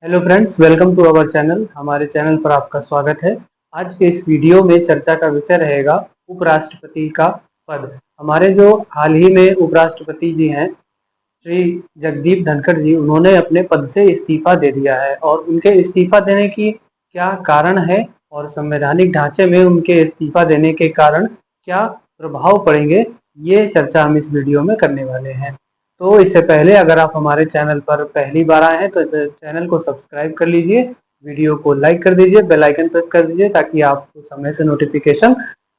Hello friends, welcome to our channel. हमारे channel पर आपका स्वागत है। आज के इस वीडियो में चर्चा का विषय रहेगा उपराष्ट्रपति का पद। हमारे जो हाल ही में उपराष्ट्रपति जी हैं, श्री जगदीप धनखड़ जी, उन्होंने अपने पद से इस्तीफा दे दिया है और उनके इस्तीफा देने की क्या कारण है और संवैधानिक ढांचे में उनके इस्तीफा देने के कारण क्या प्रभाव पड़ेंगे, ये चर्चा हम इस वीडियो में करने वाले हैं। तो इससे पहले अगर आप हमारे चैनल पर पहली बार आए हैं तो चैनल को सब्सक्राइब कर लीजिए, वीडियो को लाइक कर दीजिए, बेल आइकन प्रेस कर दीजिए ताकि आपको समय से नोटिफिकेशन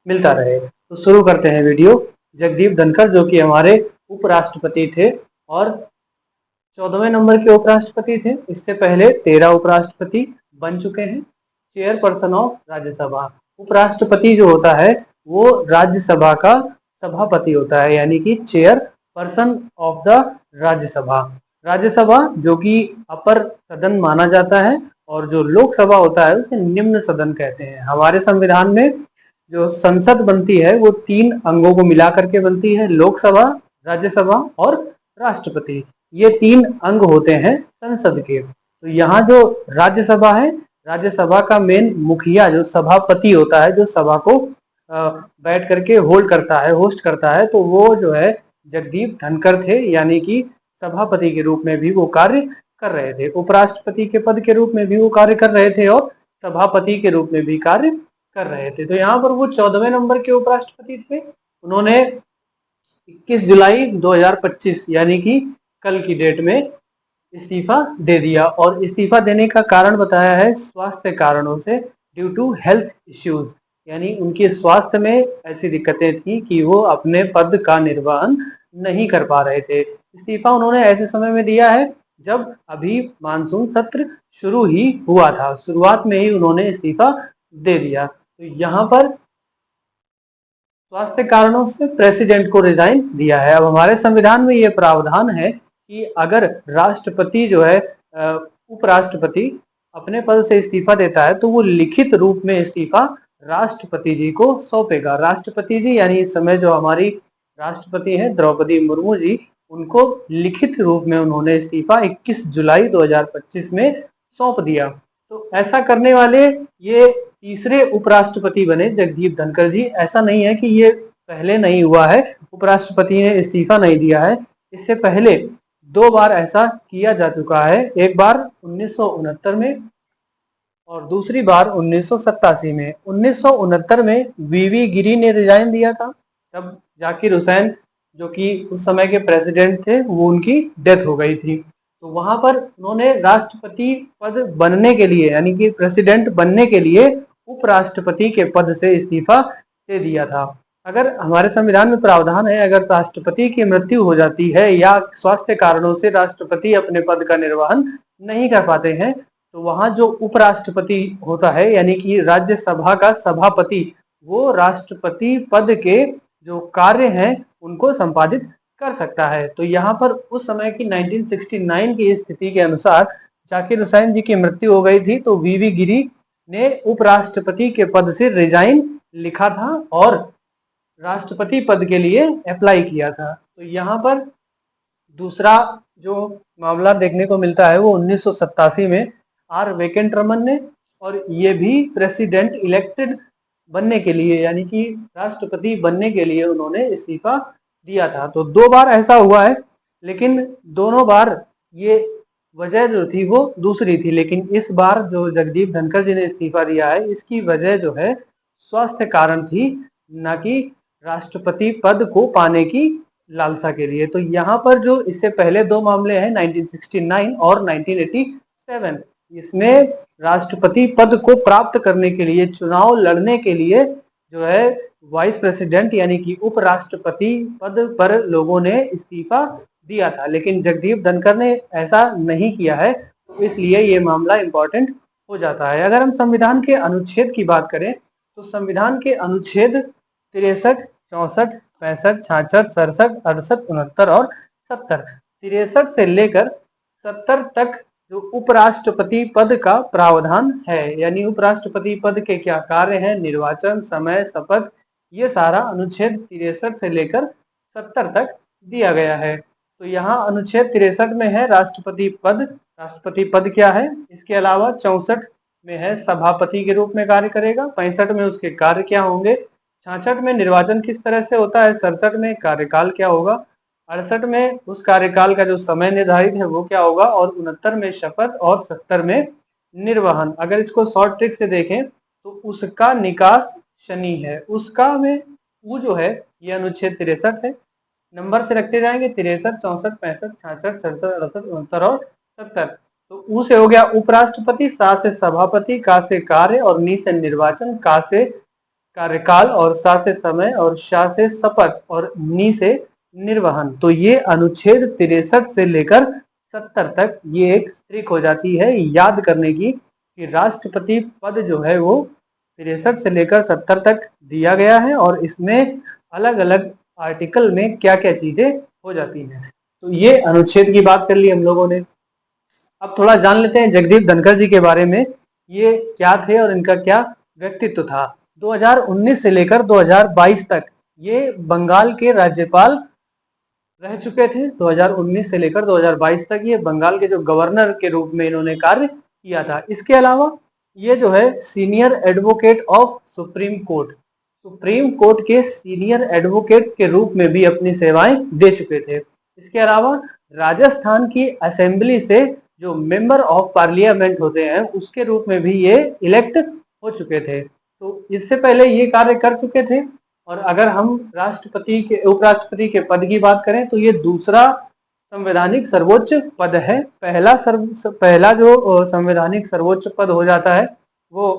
मिलता रहे। तो शुरू करते हैं वीडियो। जगदीप धनखड़ जो कि हमारे उपराष्ट्रपति थे और 14वें नंबर के उपराष्ट्रपति थे। इससे पहले 13 उपराष्ट्रपति बन चुके हैं। चेयरपर्सन ऑफ राज्यसभा, उपराष्ट्रपति जो होता है वो राज्यसभा का सभापति होता है, यानी कि chair person of the Rajya Sabha. Rajya Sabha जो कि अपर सदन माना जाता है और जो लोकसभा होता है उसे निम्न सदन कहते हैं। हमारे संविधान में जो संसद बनती है वो 3 अंगों को मिलाकर के बनती है, लोकसभा, राज्यसभा और राष्ट्रपति। ये 3 अंग होते हैं संसद के। तो यहाँ जो राज्यसभा है, राज्यसभा का मेन मुखिया जो सभापति होता है, जो सभा को बैठ करके होस्ट करता है, तो वो जो है जगदीप धनखड़ थे, यानी कि सभापति के रूप में भी वो कार्य कर रहे थे। उपराष्ट्रपति के पद के रूप में भी वो कार्य कर रहे थे और सभापति के रूप में भी कार्य कर रहे थे। तो यहाँ पर वो 14वें नंबर के उपराष्ट्रपति थे। उन्होंने 21 जुलाई 2025 यानी कि कल की डेट में इस्तीफा दे दिया और इस्तीफा देने का कारण बताया है स्वास्थ्य कारणों से, ड्यू टू हेल्थ इश्यूज, यानी उनके स्वास्थ्य में ऐसी दिक्कतें थी कि वो अपने पद का निर्वहन नहीं कर पा रहे थे। इस्तीफा उन्होंने ऐसे समय में दिया है जब अभी मानसून सत्र शुरू ही हुआ था, शुरुआत में ही उन्होंने इस्तीफा दे दिया। तो यहाँ पर स्वास्थ्य कारणों से प्रेसिडेंट को रिजाइन दिया है। अब हमारे संविधान में ये प्रावधान है कि अगर राष्ट्रपति जो है उपराष्ट्रपति अपने पद से इस्तीफा देता है तो वो लिखित रूप में इस्तीफा राष्ट्रपति जी को सौंपेगा। राष्ट्रपति जी यानी इस समय जो हमारी राष्ट्रपति हैं द्रौपदी मुर्मू जी, उनको लिखित रूप में उन्होंने इस्तीफा 21 जुलाई 2025 में सौंप दिया। तो ऐसा करने वाले ये तीसरे उपराष्ट्रपति बने जगदीप धनखड़ जी। ऐसा नहीं है कि ये पहले नहीं हुआ है, उपराष्ट्रपति ने इस्तीफा नहीं दिया है। इससे पहले 2 बार ऐसा किया जा चुका है, एक बार 1969 में और दूसरी बार 1987 में। 1969 में वीवी गिरी ने रिजाइन दिया था, तब जाकिर हुसैन जो कि उस समय के प्रेसिडेंट थे वो उनकी डेथ हो गई थी। तो वहां पर उन्होंने राष्ट्रपति पद बनने के लिए, यानी कि प्रेसिडेंट बनने के लिए उपराष्ट्रपति के पद से इस्तीफा दे दिया था। अगर हमारे संविधान में प्रावधान है, अगर राष्ट्रपति की मृत्यु हो जाती है या स्वास्थ्य कारणों से राष्ट्रपति अपने पद का निर्वहन नहीं कर पाते हैं, तो वहां जो उपराष्ट्रपति होता है, यानी कि राज्यसभा का सभापति, वो राष्ट्रपति पद के जो कार्य हैं उनको संपादित कर सकता है। तो यहाँ पर उस समय की 1969 की स्थिति के अनुसार जाकिर हुसैन जी की मृत्यु हो गई थी, तो वीवी गिरी ने उपराष्ट्रपति के पद से रिजाइन लिखा था और राष्ट्रपति पद के लिए अप्लाई किया था। तो यहाँ पर दूसरा जो मामला देखने को मिलता है वो 1987 में आर वेंकट रमन ने, और ये भी प्रेसिडेंट इलेक्टेड बनने के लिए, यानी कि राष्ट्रपति बनने के लिए उन्होंने इस्तीफा दिया था। तो 2 बार ऐसा हुआ है, लेकिन दोनों बार ये वजह जो थी वो दूसरी थी। लेकिन इस बार जो जगदीप धनखड़ जी ने इस्तीफा दिया है, इसकी वजह जो है स्वास्थ्य कारण थी, न कि राष्ट्रपति पद को पाने की लालसा के लिए। तो यहाँ पर जो इससे पहले 2 मामले हैं 1969 और 1987, इसमें राष्ट्रपति पद को प्राप्त करने के लिए, चुनाव लड़ने के लिए जो है वाइस प्रेसिडेंट यानी कि उपराष्ट्रपति पद पर लोगों ने इस्तीफा दिया था, लेकिन जगदीप धनखड़ ने ऐसा नहीं किया है, तो इसलिए ये मामला इंपॉर्टेंट हो जाता है। अगर हम संविधान के अनुच्छेद की बात करें तो संविधान के अनुच्छेद 63, 64, 65, 66, 67, 68, 69 और 70, 63 से लेकर 70 तक जो उपराष्ट्रपति पद का प्रावधान है, यानी उपराष्ट्रपति पद के क्या कार्य हैं, निर्वाचन, समय, शपथ, ये सारा अनुच्छेद 63 से लेकर 70 तक दिया गया है। तो यहाँ अनुच्छेद 63 में है राष्ट्रपति पद, राष्ट्रपति पद क्या है। इसके अलावा 64 में है सभापति के रूप में कार्य करेगा। 65 में उसके कार्य क्या होंगे। 66 में निर्वाचन किस तरह से होता है। 67 में कार्यकाल क्या होगा। 68 में उस कार्यकाल का जो समय निर्धारित है वो क्या होगा। और 69 में शपथ और 70 में निर्वहन। अगर इसको शॉर्ट ट्रिक से देखें तो उसका निकास शनि है। उसका में वो जो है ये अनुच्छेद 63 है। नंबर से रखते जाएंगे 63, 64, 65, 66, 67, 68, 69 और 70। तो ऊ से हो गया उपराष्ट्रपति, सा से सभापति, का से कार्य और नी से निर्वाचन, का से कार्यकाल और सा से समय और शा से शपथ और नी से निर्वहन। तो ये अनुच्छेद 63 से लेकर 70 तक ये एक ट्रिक हो जाती है याद करने की कि राष्ट्रपति पद जो है वो 63 से लेकर 70 तक दिया गया है और इसमें अलग अलग आर्टिकल में क्या क्या चीजें हो जाती हैं। तो ये अनुच्छेद की बात कर ली हम लोगों ने। अब थोड़ा जान लेते हैं जगदीप धनखड़ जी के बारे में। ये क्या थे और इनका क्या व्यक्तित्व था। 2019 से लेकर 2022 तक ये बंगाल के राज्यपाल रह चुके थे। 2019 से लेकर 2022 तक ये बंगाल के जो गवर्नर के रूप में इन्होंने कार्य किया था। इसके अलावा ये जो है senior advocate of supreme court, supreme court के सीनियर एडवोकेट के रूप में भी अपनी सेवाएं दे चुके थे। इसके अलावा राजस्थान की असेंबली से जो मेंबर ऑफ पार्लियामेंट होते हैं उसके रूप में भी ये इलेक्ट हो चुके थे। तो इससे पहले ये कार्य कर चुके थे। और अगर हम राष्ट्रपति के उपराष्ट्रपति के पद की बात करें तो ये दूसरा संवैधानिक सर्वोच्च पद है। पहला जो संवैधानिक सर्वोच्च पद हो जाता है वो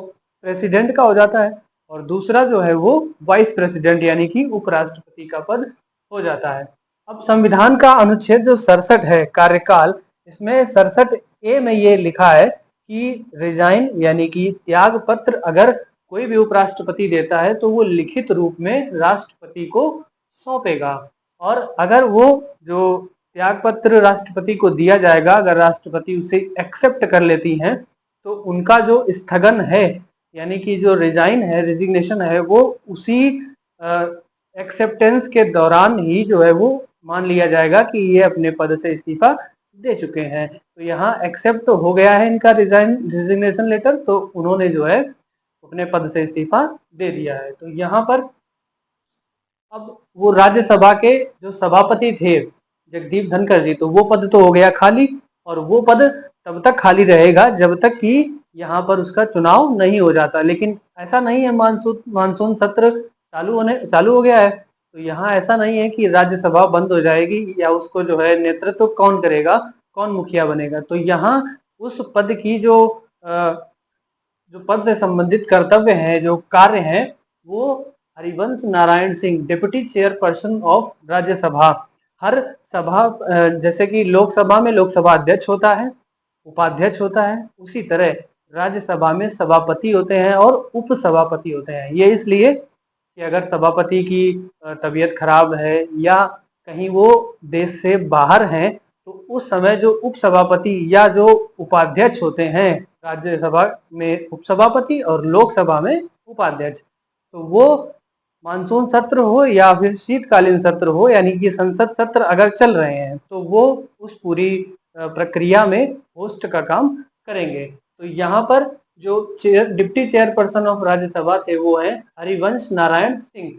प्रेसिडेंट का हो जाता है और दूसरा जो है वो वाइस प्रेसिडेंट यानी कि उपराष्ट्रपति का पद हो जाता है। अब संविधान का अनुच्छेद जो 67 है कार्यकाल, इसमें 67A में ये लिखा है कि रिजाइन यानी कि त्याग पत्र अगर कोई भी उपराष्ट्रपति देता है तो वो लिखित रूप में राष्ट्रपति को सौंपेगा। और अगर वो जो त्याग पत्र राष्ट्रपति को दिया जाएगा अगर राष्ट्रपति उसे एक्सेप्ट कर लेती हैं तो उनका जो स्थगन है यानी कि जो रिजाइन है रेजिग्नेशन है वो उसी एक्सेप्टेंस के दौरान ही जो है वो मान लिया जाएगा कि ये अपने पद से इस्तीफा दे चुके हैं। तो यहाँ एक्सेप्ट हो गया है इनका रेजिग्नेशन लेटर तो उन्होंने जो है अपने पद से इस्तीफा दे दिया है। तो यहाँ पर अब वो राज्यसभा के जो सभापति थे जगदीप धनखड़ जी, तो वो पद तो हो गया खाली और वो पद तब तक खाली रहेगा जब तक कि यहाँ पर उसका चुनाव नहीं हो जाता। लेकिन ऐसा नहीं है मानसून सत्र चालू हो गया है तो यहाँ ऐसा नहीं है कि राज्यसभा बंद हो जाएगी या उसको जो है नेतृत्व कौन करेगा, कौन मुखिया बनेगा। तो यहाँ उस पद की जो पद से संबंधित कर्तव्य हैं जो कार्य हैं वो Harivansh Narayan Singh deputy chairperson of Rajya Sabha हर सभा जैसे कि लोकसभा में लोकसभा अध्यक्ष होता है, उपाध्यक्ष होता है, उसी तरह राज्यसभा में सभापति होते हैं और उप सभापति होते हैं। ये इसलिए कि अगर सभापति की तबीयत खराब है या कहीं वो देश से बाहर हैं तो उस समय जो उप सभापति या जो उपाध्यक्ष होते हैं राज्यसभा में उपसभापति और लोकसभा में उपाध्यक्ष, तो वो मानसून सत्र हो या फिर शीतकालीन सत्र हो यानी कि संसद सत्र अगर चल रहे हैं तो वो उस पूरी प्रक्रिया में होस्ट का काम करेंगे। तो यहाँ पर जो डिप्टी चेयरपर्सन ऑफ राज्यसभा थे वो हैं हरिवंश नारायण सिंह।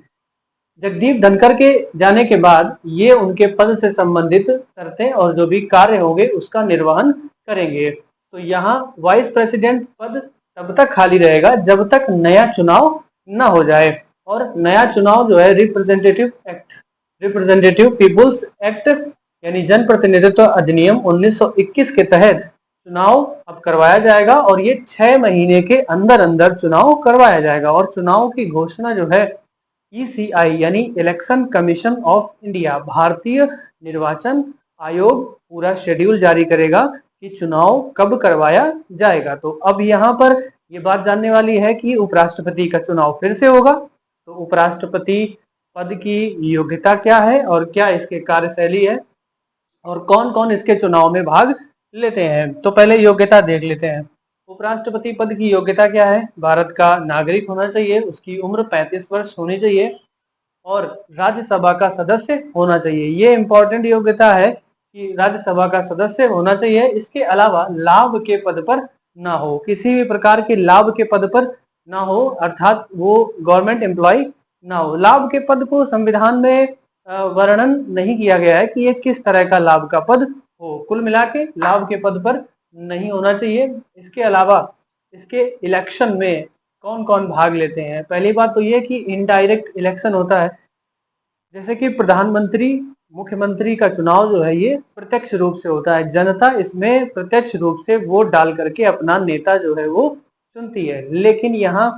जगदीप धनखड़ के जाने के बाद ये उनके पद से संबंधित शर्तें और जो भी कार्य होंगे उसका निर्वहन करेंगे। तो यहाँ वाइस प्रेसिडेंट पद तब तक खाली रहेगा जब तक नया चुनाव न हो जाए। और नया चुनाव जो है रिप्रेजेंटेटिव पीपुल्स एक्ट यानी जन प्रतिनिधित्व अधिनियम 1921 के तहत चुनाव अब करवाया जाएगा और ये 6 महीने के अंदर अंदर चुनाव करवाया जाएगा। और चुनाव की घोषणा जो है ECI यानी इलेक्शन कमीशन ऑफ इंडिया भारतीय निर्वाचन आयोग पूरा शेड्यूल जारी करेगा कि चुनाव कब करवाया जाएगा। तो अब यहाँ पर ये बात जानने वाली है कि उपराष्ट्रपति का चुनाव फिर से होगा तो उपराष्ट्रपति पद की योग्यता क्या है और क्या इसके कार्यशैली है और कौन कौन इसके चुनाव में भाग लेते हैं। तो पहले योग्यता देख लेते हैं। उपराष्ट्रपति पद की योग्यता क्या है। भारत का नागरिक होना चाहिए, उसकी उम्र 35 वर्ष होनी चाहिए और राज्यसभा का सदस्य होना चाहिए। ये इंपॉर्टेंट योग्यता है कि राज्यसभा का सदस्य होना चाहिए, इसके अलावा लाभ के पद पर ना हो, किसी भी प्रकार के लाभ के पद पर ना हो, अर्थात वो गवर्नमेंट एम्प्लॉय ना हो। लाभ के पद को संविधान में वर्णन नहीं किया गया है कि ये किस तरह का लाभ का पद हो। कुल मिला के लाभ के पद पर नहीं होना चाहिए। इसके अलावा इसके इलेक्शन में कौन कौन भाग लेते हैं? पहली बात तो ये कि इनडायरेक्ट इलेक्शन होता है, जैसे कि प्रधानमंत्री, मुख्यमंत्री का चुनाव जो है ये प्रत्यक्ष रूप से होता है। जनता इसमें प्रत्यक्ष रूप से वोट डाल करके अपना नेता जो है वो चुनती है। लेकिन यहाँ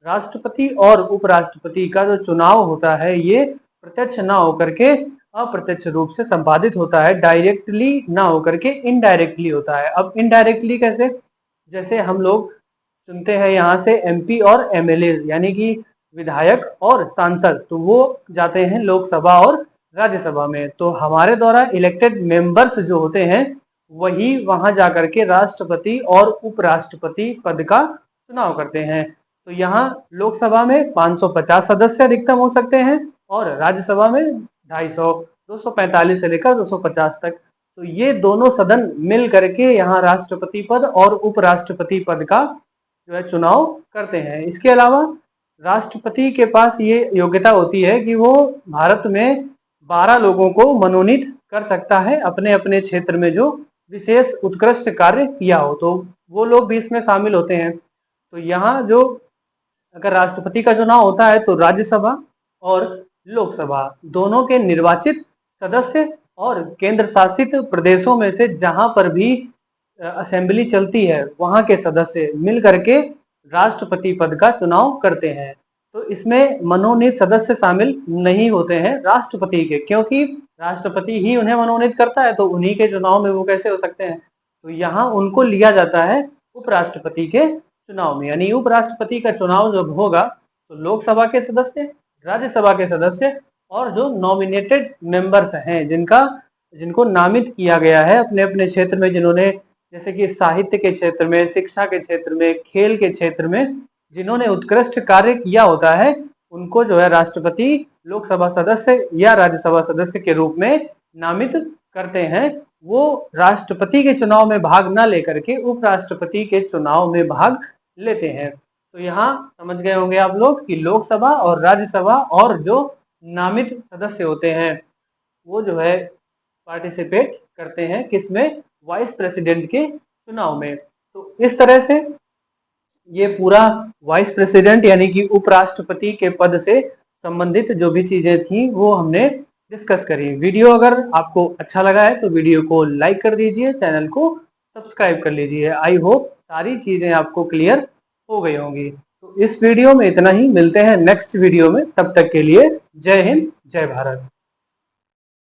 राष्ट्रपति और उपराष्ट्रपति का जो चुनाव होता है ये प्रत्यक्ष ना होकर के अप्रत्यक्ष रूप से संपादित होता है, डायरेक्टली ना होकर के इनडायरेक्टली होता है। अब इनडायरेक्टली कैसे? जैसे हम लोग चुनते हैं यहाँ से एमपी और एमएलए, यानी कि विधायक और सांसद, तो वो जाते हैं लोकसभा और राज्यसभा में। तो हमारे द्वारा इलेक्टेड मेंबर्स जो होते हैं वही वहां जाकर के राष्ट्रपति और उपराष्ट्रपति पद का चुनाव करते हैं। तो यहाँ लोकसभा में 550 सदस्य अधिकतम हो सकते हैं और राज्यसभा में 250, 245 से लेकर 250 तक। तो ये दोनों सदन मिल करके यहाँ राष्ट्रपति पद और उपराष्ट्रपति पद का जो है चुनाव करते हैं। इसके अलावा राष्ट्रपति के पास ये योग्यता होती है कि वो भारत में 12 लोगों को मनोनीत कर सकता है अपने अपने क्षेत्र में जो विशेष उत्कृष्ट कार्य किया हो, तो वो लोग भी इसमें शामिल होते हैं। तो यहाँ जो अगर राष्ट्रपति का चुनाव होता है तो राज्यसभा और लोकसभा दोनों के निर्वाचित सदस्य और केंद्र शासित प्रदेशों में से जहां पर भी असेंबली चलती है वहां के सदस्य मिल करके राष्ट्रपति पद का चुनाव करते हैं। तो इसमें मनोनीत सदस्य शामिल नहीं होते हैं राष्ट्रपति के, क्योंकि राष्ट्रपति ही उन्हें मनोनीत करता है, तो उन्हीं के चुनाव में वो कैसे हो सकते हैं? तो यहाँ उनको लिया जाता है उपराष्ट्रपति के चुनाव में। यानी उपराष्ट्रपति का चुनाव जब होगा तो लोकसभा के सदस्य, राज्यसभा के सदस्य और जो नॉमिनेटेड मेंबर्स हैं, जिनको नामित किया गया है अपने अपने क्षेत्र में, जिन्होंने जैसे कि साहित्य के क्षेत्र में, शिक्षा के क्षेत्र में, खेल के क्षेत्र में जिन्होंने उत्कृष्ट कार्य किया होता है, उनको जो है राष्ट्रपति लोकसभा सदस्य या राज्यसभा सदस्य के रूप में नामित करते हैं। वो राष्ट्रपति के चुनाव में भाग न लेकर के उपराष्ट्रपति के चुनाव में भाग लेते हैं। तो यहाँ समझ गए होंगे आप लोग कि लोकसभा और राज्यसभा और जो नामित सदस्य होते हैं वो जो है पार्टिसिपेट करते हैं किसमें? वाइस प्रेसिडेंट के चुनाव में। तो इस तरह से ये पूरा वाइस प्रेसिडेंट यानी कि उपराष्ट्रपति के पद से संबंधित जो भी चीजें थी वो हमने डिस्कस करी। वीडियो अगर आपको अच्छा लगा है तो वीडियो को लाइक कर दीजिए, चैनल को सब्सक्राइब कर लीजिए। आई होप सारी चीजें आपको क्लियर हो गई होंगी। तो इस वीडियो में इतना ही, मिलते हैं नेक्स्ट वीडियो में, तब तक के लिए जय हिंद, जय भारत।